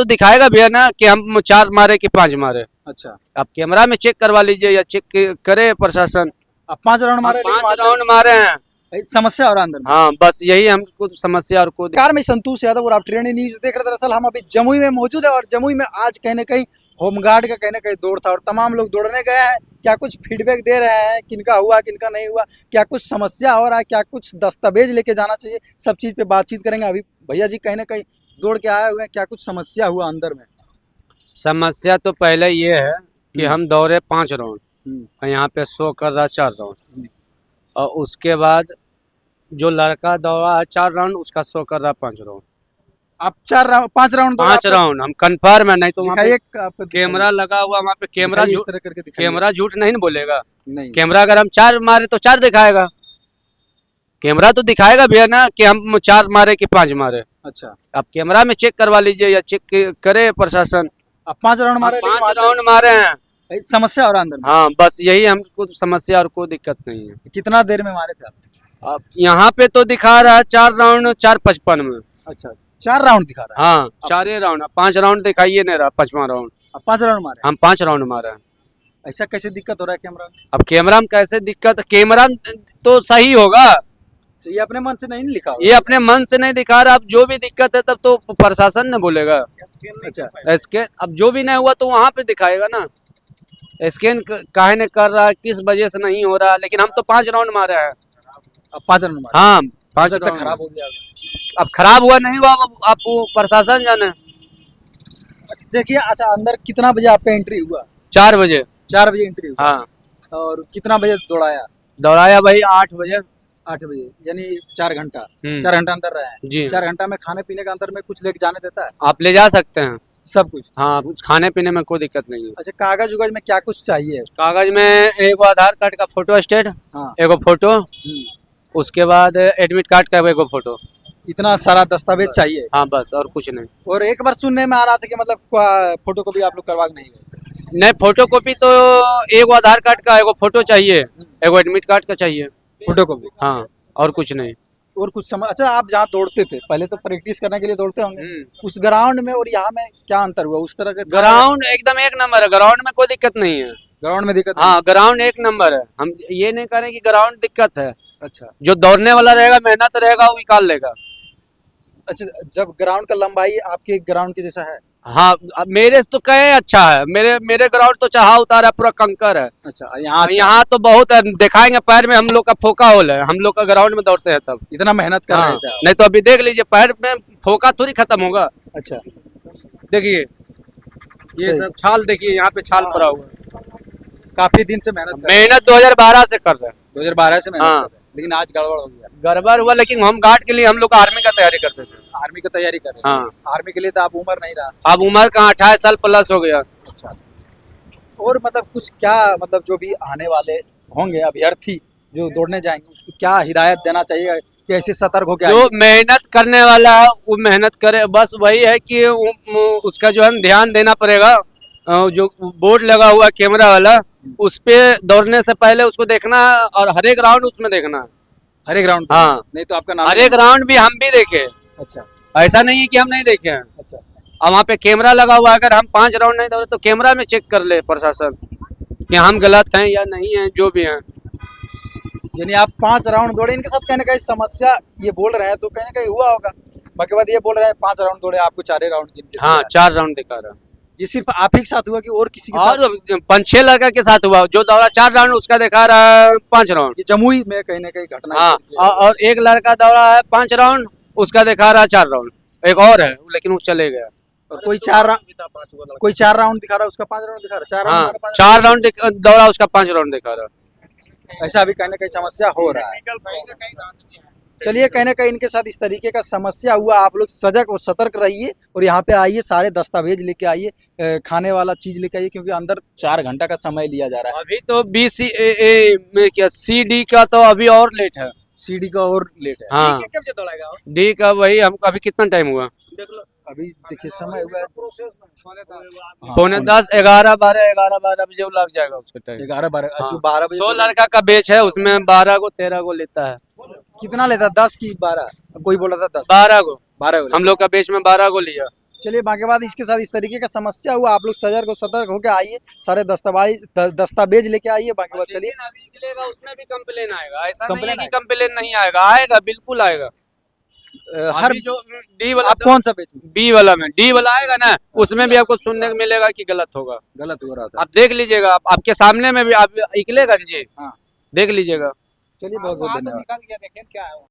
तो दिखाएगा भैया ना कि हम 4 मारे कि 5 मारे। अच्छा, आप कैमरा में चेक करवा लीजिए या चेक करे प्रशासन। अब 5 राउंड मारे, लेकिन 5 वहाँ राउंड मारे हैं। से समस्या हो रहा है अंदर में। हाँ बस यही हमको समस्या और कोई कार में संतोष यादव और आप ट्रेंड न्यूज देख रहे हैं। दरअसल हम अभी जमुई में मौजूद है और जमुई में आज कहीं ना कहीं होमगार्ड का कहीं ना कहीं दौड़ था और तमाम लोग दौड़ने गए हैं। क्या कुछ फीडबैक दे रहे हैं, किनका हुआ किनका नहीं हुआ, क्या कुछ समस्या हो रहा है, क्या कुछ दस्तावेज लेके जाना चाहिए, सब चीज पे बातचीत करेंगे। अभी भैया जी कहीं ना कहीं दौड़ के आए हुए हैं, क्या कुछ समस्या हुआ अंदर में? समस्या तो पहले ये है कि हम दौड़े 5 राउंड हम्म, और यहाँ पे शो कर रहा 4 राउंड, हम्म। और उसके बाद जो लड़का दौड़ा है 4 राउंड उसका शो कर रहा 5 राउंड। आप 5 राउंड 5 राउंड हम कंफर्म है, नहीं तो वहाँ पे दिखाइए, आप कैमरा लगा हुआ, वहाँ पे कैमरा दिखाइए, इस तरह करके दिखाइए। कैमरा झूठ नहीं ना बोलेगा। नहीं, कैमरा अगर हम 4 मारे तो 4 दिखाएगा। कैमरा तो दिखाएगा भैया ना कि हम 4 मारे कि 5 मारे। अच्छा, आप कैमरा में चेक करवा लीजिए या चेक करे प्रशासन। अब 5 राउंड मारे, लेकिन 5 वहाँ राउंड मारे हैं। से समस्या हो रहा है अंदर में। हाँ बस यही हमको समस्या और कोई दिक्कत नहीं है। कितना देर में मारे थे आप? अब यहाँ पे तो दिखा रहा है 4 राउंड 4:55 में। अच्छा, 4 राउंड दिखा रहा है। हाँ 4 राउंड, 5 राउंड दिखाइए नहीं रहा, 5वां राउंड। अब 5 राउंड मारे, हम 5 राउंड मारे हैं। ऐसा कैसे दिक्कत हो रहा है कैमरा में? अब कैमरा में कैसे दिक्कत, कैमरा तो सही होगा, ये अपने मन से नहीं लिखा ये अपने मन से नहीं दिखा रहा। अब जो भी दिक्कत है तब तो प्रशासन ने बोलेगा। अच्छा, स्कैन अब जो भी नहीं हुआ तो वहाँ पे दिखाएगा ना। स्कैन काहे ने कर रहा है, किस वजह से नहीं हो रहा, लेकिन हम तो 5 राउंड मारे हैं। अब 5 राउंड मारे, हाँ 5 तक राउंड खराब हो गया। अब खराब हुआ नहीं हुआ अब वो प्रशासन जाने। अच्छा देखिए, अच्छा अंदर कितना बजे आपका एंट्री हुआ? 4 बजे। 4 बजे एंट्री हुआ। हाँ और कितना बजे दौड़ाया? दौड़ाया भाई 8 बजे। 8 बजे, यानी 4 घंटा। हम्म। 4 घंटा अंदर रहा है जी 4 घंटा में खाने पीने का अंदर में कुछ लेके जाने देता है? आप ले जा सकते हैं। सब कुछ? हाँ खाने पीने में कोई दिक्कत नहीं है। अच्छा, कागज उगज में क्या कुछ चाहिए? कागज में एगो आधार कार्ड का फोटो स्टेट, हाँ, एगो फोटो, उसके बाद एडमिट कार्ड का एगो फोटो। इतना सारा दस्तावेज चाहिए? हाँ बस और कुछ नहीं। और एक बार सुनने में आ रहा था कि मतलब फोटो कॉपी आप लोग करवा के नहीं गए? नहीं फोटो कॉपी तो एगो आधार कार्ड का एगो फोटो चाहिए, एगो एडमिट कार्ड का चाहिए। फोटो कॉपी हाँ और कुछ नहीं। और कुछ समझ। अच्छा, आप जहाँ दौड़ते थे पहले तो प्रैक्टिस करने के लिए दौड़ते होंगे, उस ग्राउंड में और यहाँ में क्या अंतर हुआ? उस तरह के ग्राउंड एकदम 1 नंबर है, ग्राउंड में कोई दिक्कत नहीं है। ग्राउंड में दिक्कत हाँ ग्राउंड 1 नंबर है। हम ये नहीं कह रहे कि ग्राउंड दिक्कत है। नहीं? अच्छा, जो दौड़ने वाला रहेगा, मेहनत रहेगा, वो निकाल लेगा। अच्छा, जब ग्राउंड का लंबाई आपके ग्राउंड के जैसा है? हाँ अब मेरे से तो कहे अच्छा है, मेरे ग्राउंड तो चढ़ा उतारा पूरा कंकर है। अच्छा, यहाँ यहाँ तो बहुत है, दिखाएंगे पैर में हम लोग का फोका होल है, हम लोग का ग्राउंड में दौड़ते हैं तब। इतना मेहनत कर हाँ रहे थे आप? नहीं तो अभी देख लीजिए पैर में फोका थोड़ी खत्म होगा। अच्छा, देखिए ये सही। सब छाल, देखिए यहाँ पे छाल पड़ा हुआ है। काफी दिन से मेहनत कर मेहनत 2012 से कर रहे हैं। 2012 से मेहनत हाँ। कर रहे हैं, लेकिन आज गड़बड़ हो गया। गड़बड़ हुआ, लेकिन हम गार्ड के लिए हम लोग आर्मी का तैयारी करते थे। आर्मी की तैयारी कर रहे हैं? हाँ आर्मी के लिए तो आप उम्र नहीं रहा। अब उम्र कहाँ, 28 साल प्लस हो गया। अच्छा, और मतलब कुछ क्या, मतलब जो भी आने वाले होंगे अभ्यर्थी जो दौड़ने जाएंगे, उसको क्या हिदायत देना चाहिए, कैसे सतर्क हो जो मेहनत करने वाला है वो मेहनत करे, बस वही है कि उसका जो है ध्यान देना पड़ेगा। जो बोर्ड लगा हुआ है कैमरा वाला, उस पे दौड़ने से पहले उसको देखना है और हर एक राउंड उसमें देखना है। हर एक ग्राउंड? हाँ नहीं तो आपका नाम? हर एक राउंड भी हम भी देखे, अच्छा, ऐसा नहीं है कि हम नहीं देखे हैं। अच्छा, और वहाँ पे कैमरा लगा हुआ है, अगर हम 5 राउंड नहीं दौड़े तो कैमरा में चेक कर ले प्रशासन कि हम गलत हैं या नहीं है, जो भी हैं। यानी आप 5 राउंड दौड़े, इनके साथ कहीं ना कहीं समस्या ये बोल रहे हैं तो कहीं ना कहीं हुआ होगा। बाकी बात ये बोल रहे हैं 5 राउंड दौड़े, आपको 4 राउंड गिन के हाँ दिया। 4 राउंड दिखा रहा है। ये सिर्फ आप ही के साथ हुआ कि और किसी के साथ? और 5-6 लड़का के साथ हुआ, जो दौड़ा 4 राउंड उसका दिखा रहा है 5 राउंड। ये जमुई में कहीं ना कहीं घटना हाँ है। और एक लड़का दौड़ा है 5 राउंड, उसका दिखा रहा है 4 राउंड। एक और है लेकिन वो चले गया। और कोई 4 राउंड दिखा रहा है, उसका 5 राउंड दिखा रहा है। 4 हाँ राउंड 4 राउंड दौड़ा, उसका 5 राउंड दिखा रहा है। ऐसा भी कहीं ना कहीं समस्या हो रहा है। चलिए, कहीं ना कहीं इनके साथ इस तरीके का समस्या हुआ। आप लोग सजग और सतर्क रहिए और यहाँ पे आइए, सारे दस्तावेज लेके आइए, खाने वाला चीज लेके आइए, क्योंकि अंदर 4 घंटा का समय लिया जा रहा है। अभी तो क्या CD का तो अभी और लेट है। सीडी का और लेट है। हाँ डी का वही, हमको अभी कितना टाइम हुआ, अभी देखिए समय हुआ है पौने 10, 11, 12 बजे वो लग जाएगा उसका टाइम। 11-12 हाँ। जो 12 बजे 100 लड़का का बैच है, उसमें 12 को 13 को लेता है। कितना लेता? 10 की 12? कोई बोला था 10? 12 को 12 हम लोग का बैच में 12 को लिया। चलिए बाकी बात इसके साथ इस तरीके का समस्या हुआ, आप लोग सतर्क होकर आइए, सारे दस्तावेज लेके आइए। बाकी बात चलिए, लेकिन अभी निकलेगा उसमें भी कंप्लेन आएगा, ऐसा नहीं है कंप्लेन कि कंप्लेन नहीं आएगा, आएगा बिल्कुल आएगा। हर अभी जो डी वाला आप कौन सा बेच बी वाला में डी वाला आएगा ना, उसमें भी आपको सुनने को मिलेगा कि गलत होगा। गलत हो रहा था? आप देख लीजिएगा, आपके सामने में भी आप निकलेगा जी, हाँ। देख लीजिएगा। चलिए बहुत बहुत धन्यवाद।